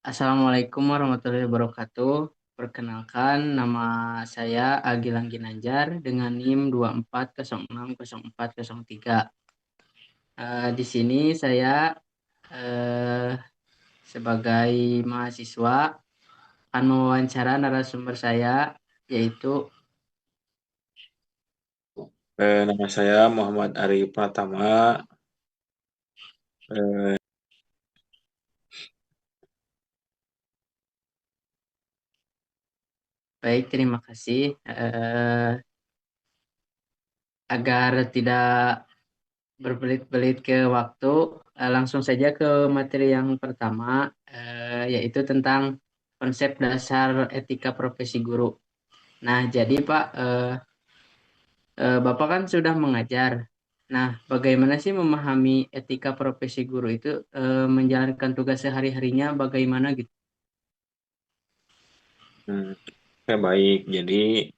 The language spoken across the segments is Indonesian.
Assalamualaikum warahmatullahi wabarakatuh. Perkenalkan, nama saya Agilang Ginanjar dengan NIM 24060403. Di sini saya eh, sebagai mahasiswa akan mewawancara narasumber saya, yaitu Nama saya Muhammad Ari Pratama. Eh, baik, terima kasih. Agar tidak berbelit-belit ke waktu, langsung saja ke materi yang pertama, yaitu tentang konsep dasar etika profesi guru. Nah, jadi Pak, Bapak kan sudah mengajar. Nah, bagaimana sih memahami etika profesi guru itu, menjalankan tugas sehari-harinya bagaimana gitu? oke, baik. Jadi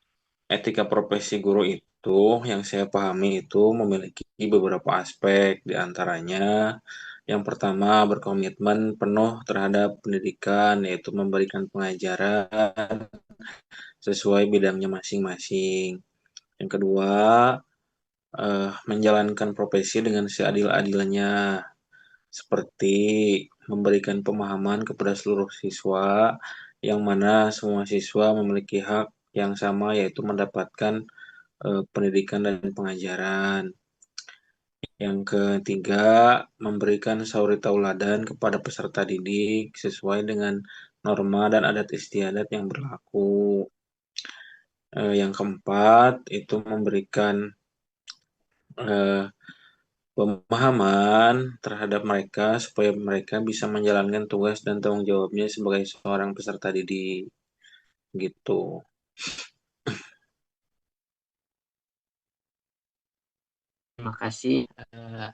etika profesi guru itu yang saya pahami itu memiliki beberapa aspek. Di antaranya yang pertama berkomitmen penuh terhadap pendidikan, yaitu memberikan pengajaran sesuai bidangnya masing-masing. Yang kedua, menjalankan profesi dengan seadil-adilnya, seperti memberikan pemahaman kepada seluruh siswa, yang mana semua siswa memiliki hak yang sama, yaitu mendapatkan pendidikan dan pengajaran. Yang ketiga, memberikan sauri tauladan kepada peserta didik sesuai dengan norma dan adat istiadat yang berlaku. Yang keempat, itu memberikan eh, pemahaman terhadap mereka supaya mereka bisa menjalankan tugas dan tanggung jawabnya sebagai seorang peserta didik gitu. Terima kasih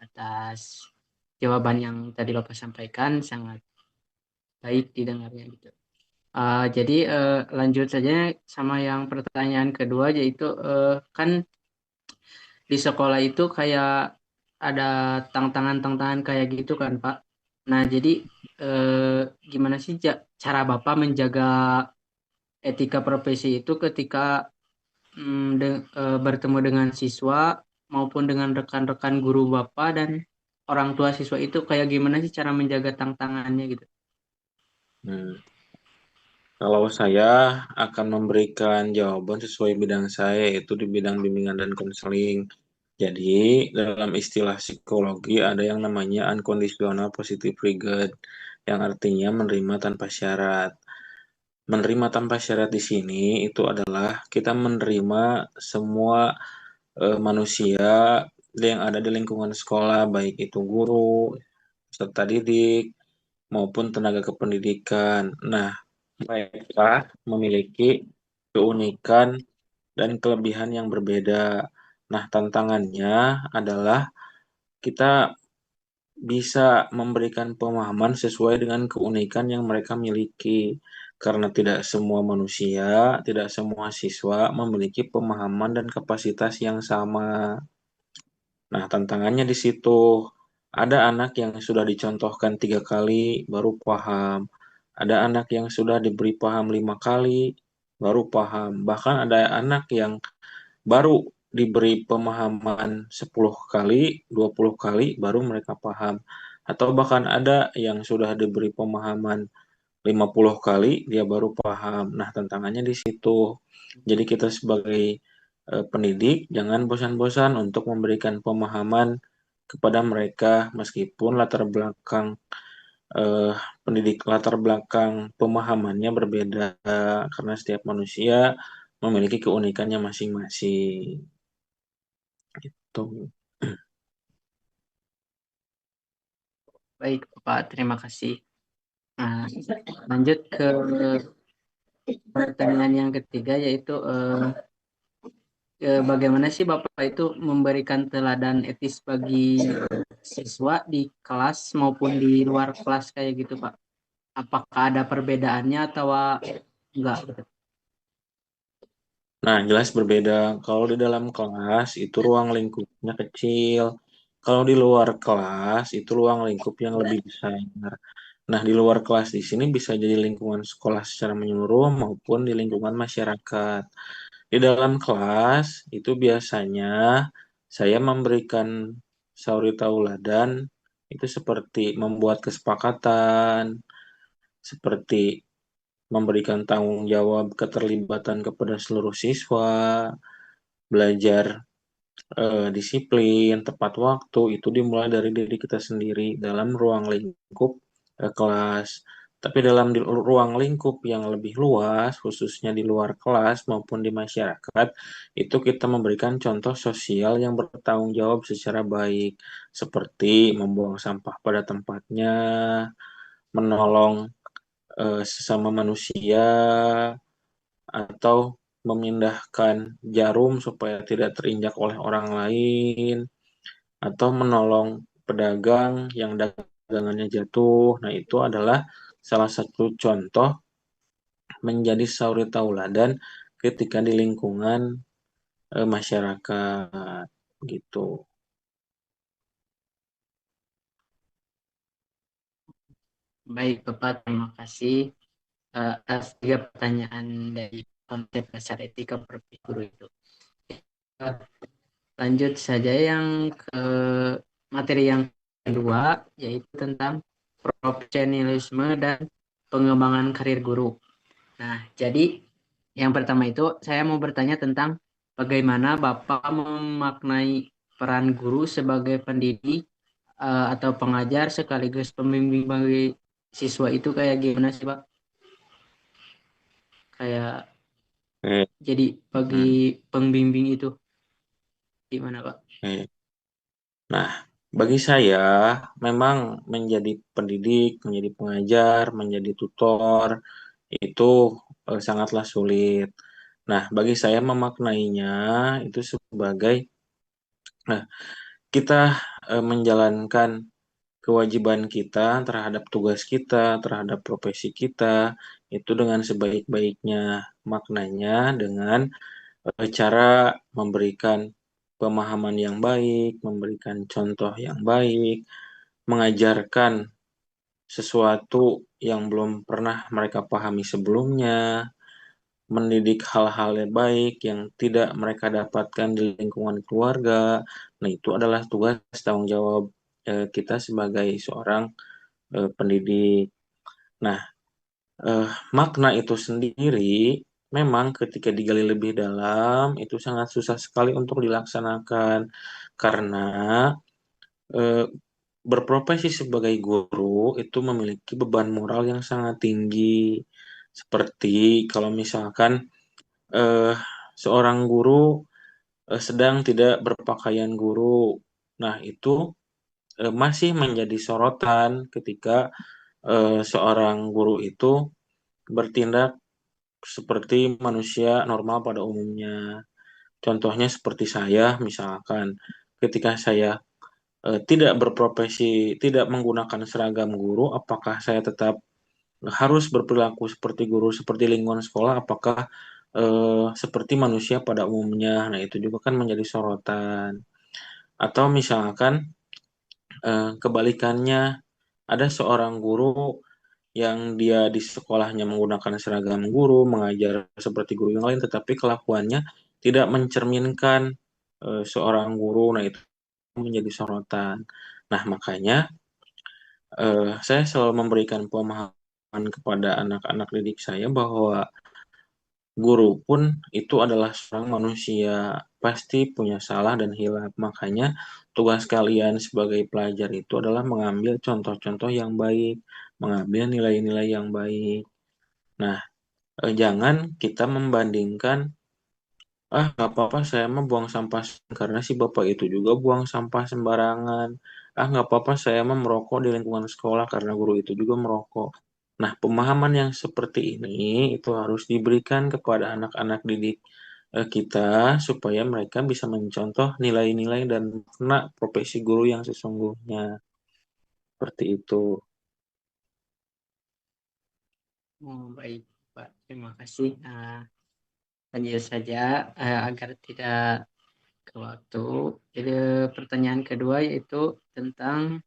atas jawaban yang tadi Bapak sampaikan, sangat baik didengarnya gitu. Jadi lanjut saja sama yang pertanyaan kedua, yaitu kan di sekolah itu kayak ada tantangan-tantangan kayak gitu kan Pak. Nah jadi gimana sih cara Bapak menjaga etika profesi itu ketika bertemu dengan siswa maupun dengan rekan-rekan guru Bapak dan orang tua siswa itu kayak gimana sih cara menjaga tantangannya gitu? Hmm. Kalau saya akan memberikan jawaban sesuai bidang saya, yaitu di bidang bimbingan dan konseling. Jadi, dalam istilah psikologi ada yang namanya unconditional positive regard, yang artinya menerima tanpa syarat. Menerima tanpa syarat di sini itu adalah kita menerima semua manusia yang ada di lingkungan sekolah, baik itu guru, peserta didik, maupun tenaga kependidikan. Nah, mereka memiliki keunikan dan kelebihan yang berbeda. Nah, tantangannya adalah kita bisa memberikan pemahaman sesuai dengan keunikan yang mereka miliki. Karena tidak semua manusia, tidak semua siswa memiliki pemahaman dan kapasitas yang sama. Nah, tantangannya di situ. Ada anak yang sudah dicontohkan 3 kali baru paham. Ada anak yang sudah diberi paham 5 kali baru paham. Bahkan ada anak yang baru diberi pemahaman 10 kali, 20 kali baru mereka paham. Atau bahkan ada yang sudah diberi pemahaman 50 kali dia baru paham. Nah, tantangannya di situ. Jadi kita sebagai pendidik jangan bosan-bosan untuk memberikan pemahaman kepada mereka meskipun latar belakang eh, latar belakang pemahamannya berbeda karena setiap manusia memiliki keunikannya masing-masing. Gitu. Baik Bapak, terima kasih. Nah, lanjut ke pertanyaan yang ketiga, yaitu bagaimana sih Bapak itu memberikan teladan etis bagi siswa di kelas maupun di luar kelas kayak gitu Pak? Apakah ada perbedaannya atau enggak gitu? Nah, jelas berbeda. Kalau di dalam kelas itu ruang lingkupnya kecil. Kalau di luar kelas itu ruang lingkup yang lebih besar. Nah, di luar kelas di sini bisa jadi lingkungan sekolah secara menyeluruh maupun di lingkungan masyarakat. Di dalam kelas itu biasanya saya memberikan sauri tauladan itu seperti membuat kesepakatan, seperti memberikan tanggung jawab keterlibatan kepada seluruh siswa, belajar disiplin, tepat waktu itu dimulai dari diri kita sendiri dalam ruang lingkup kelas. Tapi dalam ruang lingkup yang lebih luas, khususnya di luar kelas maupun di masyarakat, itu kita memberikan contoh sosial yang bertanggung jawab secara baik, seperti membuang sampah pada tempatnya, menolong sesama manusia, atau memindahkan jarum supaya tidak terinjak oleh orang lain, atau menolong pedagang yang dagangannya jatuh. Nah, itu adalah salah satu contoh menjadi sauri tauladan ketika di lingkungan masyarakat gitu. Baik, Bapak, terima kasih atas tiga pertanyaan dari konsep dasar etika profesi guru itu. Eh, Lanjut saja yang ke materi yang kedua, yaitu tentang profesionalisme dan pengembangan karir guru. Nah, jadi yang pertama itu saya mau bertanya tentang bagaimana Bapak memaknai peran guru sebagai pendidik atau pengajar sekaligus pembimbing bagi siswa itu kayak gimana sih, Pak? Kayak Oke. jadi bagi Hmm, pembimbing itu gimana, Pak? oke. Nah, bagi saya memang menjadi pendidik, menjadi pengajar, menjadi tutor itu sangatlah sulit. Nah, bagi saya memaknainya itu sebagai nah, kita menjalankan kewajiban kita terhadap tugas kita, terhadap profesi kita itu dengan sebaik-baiknya. Maknanya dengan cara memberikan pemahaman yang baik, memberikan contoh yang baik, mengajarkan sesuatu yang belum pernah mereka pahami sebelumnya, mendidik hal-hal yang baik yang tidak mereka dapatkan di lingkungan keluarga. Nah, itu adalah tugas tanggung jawab kita sebagai seorang pendidik. Nah, makna itu sendiri memang ketika digali lebih dalam itu sangat susah sekali untuk dilaksanakan karena eh, berprofesi sebagai guru itu memiliki beban moral yang sangat tinggi. Seperti kalau misalkan eh, seorang guru sedang tidak berpakaian guru. Nah, itu masih menjadi sorotan ketika seorang guru itu bertindak seperti manusia normal pada umumnya. Contohnya seperti saya, misalkan ketika saya tidak berprofesi, tidak menggunakan seragam guru, apakah saya tetap harus berperilaku seperti guru, seperti lingkungan sekolah, apakah seperti manusia pada umumnya? Nah, itu juga kan menjadi sorotan. Atau misalkan kebalikannya, ada seorang guru yang dia di sekolahnya menggunakan seragam guru, mengajar seperti guru yang lain, tetapi kelakuannya tidak mencerminkan seorang guru. Nah, itu menjadi sorotan. Nah, makanya saya selalu memberikan pemahaman kepada anak-anak didik saya bahwa guru pun itu adalah seorang manusia, pasti punya salah dan hilaf. Makanya tugas kalian sebagai pelajar itu adalah mengambil contoh-contoh yang baik, mengambil nilai-nilai yang baik. Nah, jangan kita membandingkan, ah nggak apa-apa saya mah buang sampah karena si bapak itu juga buang sampah sembarangan. Ah nggak apa-apa saya mah merokok di lingkungan sekolah karena guru itu juga merokok. Nah, pemahaman yang seperti ini itu harus diberikan kepada anak-anak didik kita supaya mereka bisa mencontoh nilai-nilai dan makna profesi guru yang sesungguhnya. Seperti itu. Oh, baik, Pak. Terima kasih. Lanjut saja agar tidak ke waktu. Jadi pertanyaan kedua yaitu tentang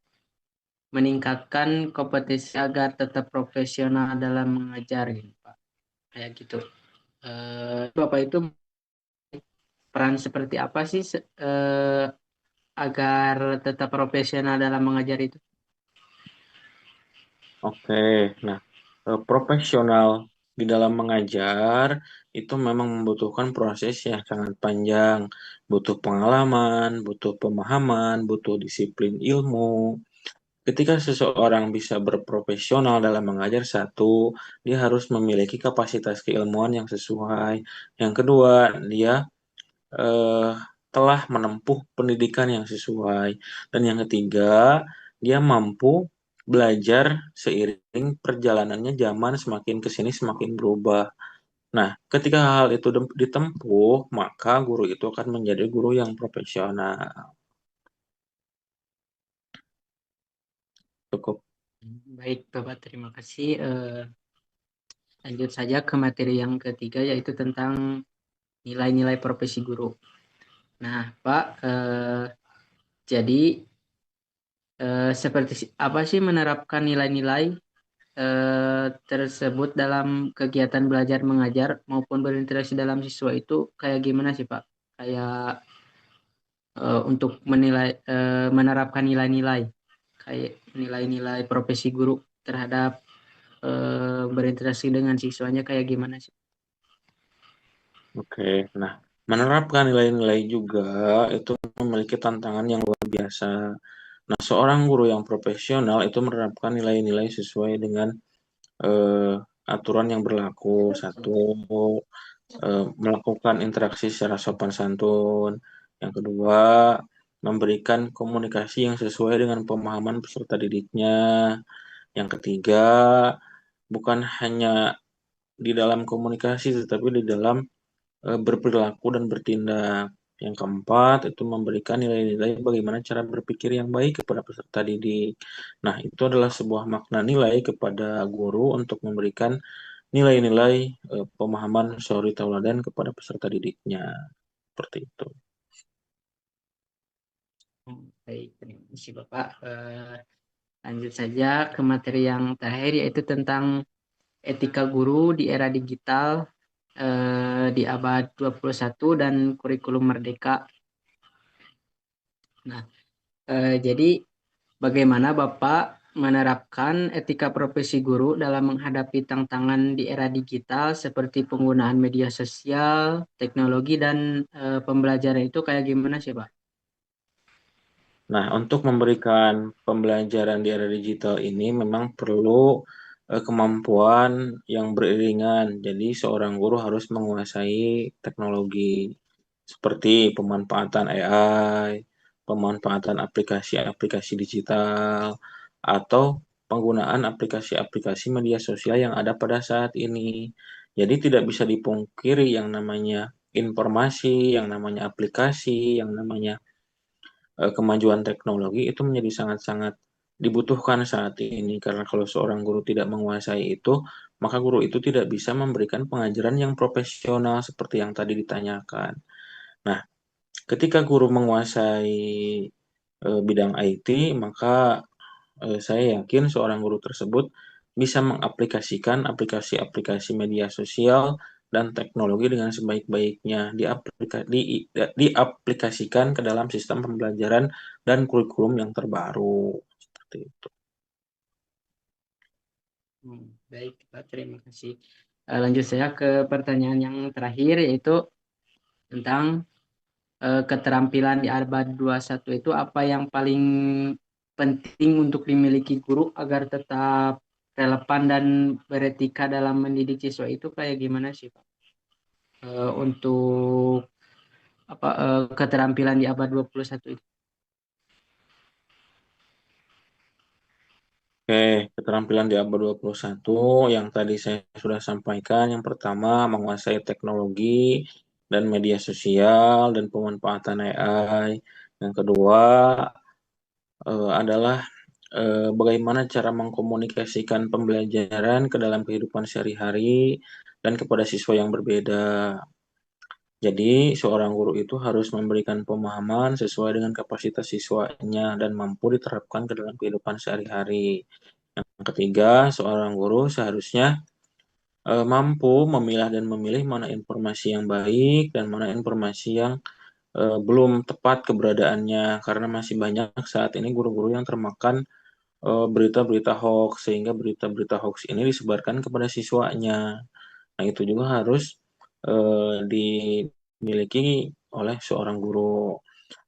meningkatkan kompetensi agar tetap profesional dalam mengajar gitu, Pak. Kayak gitu. Bapak itu peran seperti apa sih agar tetap profesional dalam mengajar itu? Oke, nah, profesional di dalam mengajar itu memang membutuhkan proses yang sangat panjang, butuh pengalaman, butuh pemahaman, butuh disiplin ilmu. Ketika seseorang bisa berprofesional dalam mengajar, satu, dia harus memiliki kapasitas keilmuan yang sesuai. Yang kedua, dia eh, telah menempuh pendidikan yang sesuai. Dan yang ketiga, dia mampu belajar seiring perjalanannya zaman semakin ke sini semakin berubah. Nah, ketika hal itu ditempuh, maka guru itu akan menjadi guru yang profesional. Cukup. Baik, Bapak, terima kasih. Lanjut saja ke materi yang ketiga, yaitu tentang nilai-nilai profesi guru. Nah, Pak, jadi seperti apa sih menerapkan nilai-nilai tersebut dalam kegiatan belajar mengajar maupun berinteraksi dalam siswa itu kayak gimana sih, Pak? Kayak untuk menerapkan nilai-nilai kayak nilai-nilai profesi guru terhadap berinteraksi dengan siswanya kayak gimana sih? Oke, nah, menerapkan nilai-nilai juga itu memiliki tantangan yang luar biasa. Nah, seorang guru yang profesional itu menerapkan nilai-nilai sesuai dengan eh, aturan yang berlaku. Satu, melakukan interaksi secara sopan santun. Yang kedua, memberikan komunikasi yang sesuai dengan pemahaman peserta didiknya. Yang ketiga, bukan hanya di dalam komunikasi, tetapi di dalam berperilaku dan bertindak. Yang keempat, itu memberikan nilai-nilai bagaimana cara berpikir yang baik kepada peserta didik. Nah, itu adalah sebuah makna nilai kepada guru untuk memberikan nilai-nilai pemahaman suri tauladan kepada peserta didiknya. Seperti itu. Baik, terima kasih Bapak. Lanjut saja ke materi yang terakhir yaitu tentang etika guru di era digital di abad 21 dan kurikulum merdeka. Nah, jadi bagaimana Bapak menerapkan etika profesi guru dalam menghadapi tantangan di era digital seperti penggunaan media sosial, teknologi, dan pembelajaran itu kayak gimana sih, Pak? Nah, untuk memberikan pembelajaran di era digital ini memang perlu kemampuan yang beriringan. Jadi, seorang guru harus menguasai teknologi seperti pemanfaatan AI, pemanfaatan aplikasi-aplikasi digital, atau penggunaan aplikasi-aplikasi media sosial yang ada pada saat ini. Jadi, tidak bisa dipungkiri yang namanya informasi, yang namanya aplikasi, yang namanya kemajuan teknologi itu menjadi sangat-sangat dibutuhkan saat ini karena kalau seorang guru tidak menguasai itu, maka guru itu tidak bisa memberikan pengajaran yang profesional seperti yang tadi ditanyakan. Nah, ketika guru menguasai bidang IT, maka saya yakin seorang guru tersebut bisa mengaplikasikan aplikasi-aplikasi media sosial dan teknologi dengan sebaik-baiknya, diaplikasikan ke dalam sistem pembelajaran dan kurikulum yang terbaru. Seperti itu. Baik, Pak, terima kasih. Lanjut saya ke pertanyaan yang terakhir yaitu tentang keterampilan di abad 21 itu apa yang paling penting untuk dimiliki guru agar tetap relevan dan beretika dalam mendidik siswa itu kayak gimana sih, Pak? Untuk keterampilan di abad 21 itu. Oke, keterampilan di abad 21 yang tadi saya sudah sampaikan. Yang pertama, menguasai teknologi dan media sosial dan pemanfaatan AI. Yang kedua, adalah bagaimana cara mengkomunikasikan pembelajaran ke dalam kehidupan sehari-hari dan kepada siswa yang berbeda. Jadi, seorang guru itu harus memberikan pemahaman sesuai dengan kapasitas siswanya dan mampu diterapkan ke dalam kehidupan sehari-hari. Yang ketiga, seorang guru seharusnya mampu memilah dan memilih mana informasi yang baik dan mana informasi yang belum tepat keberadaannya, karena masih banyak saat ini guru-guru yang termakan berita-berita hoax, sehingga berita-berita hoax ini disebarkan kepada siswanya. Nah, itu juga harus dimiliki oleh seorang guru.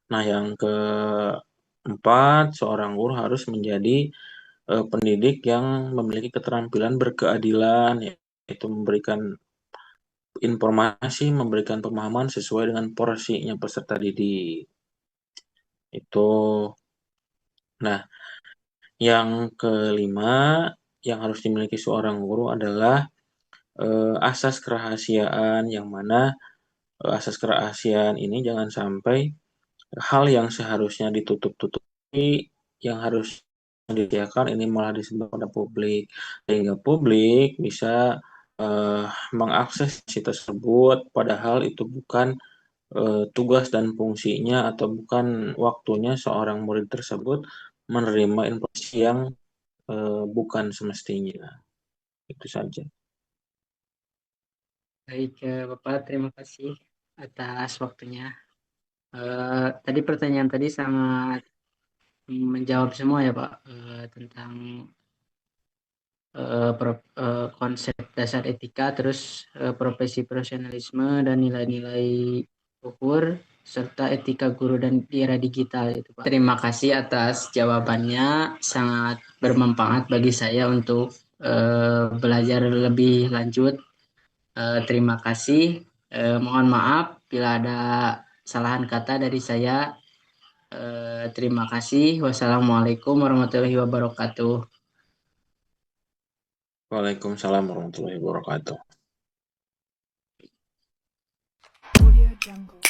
Nah, yang keempat, seorang guru harus menjadi pendidik yang memiliki keterampilan berkeadilan, yaitu memberikan informasi, memberikan pemahaman sesuai dengan porsinya peserta didik. Itu. Nah, yang kelima yang harus dimiliki seorang guru adalah asas kerahasiaan, yang mana asas kerahasiaan ini jangan sampai hal yang seharusnya ditutup-tutupi, yang harus disediakan ini malah disebar pada publik, sehingga publik bisa eh, mengakses si tersebut, padahal itu bukan tugas dan fungsinya atau bukan waktunya seorang murid tersebut menerima informasi yang bukan semestinya. Itu saja. Baik, Bapak, terima kasih atas waktunya. Tadi pertanyaan tadi sangat menjawab semua ya Pak, tentang konsep dasar etika, terus profesi profesionalisme dan nilai-nilai luhur serta etika guru dan di era digital itu Pak. Terima kasih atas jawabannya, sangat bermanfaat bagi saya untuk belajar lebih lanjut. Terima kasih. Mohon maaf bila ada kesalahan kata dari saya. Terima kasih. Wassalamualaikum warahmatullahi wabarakatuh. Waalaikumsalam warahmatullahi wabarakatuh. Audio Jungle.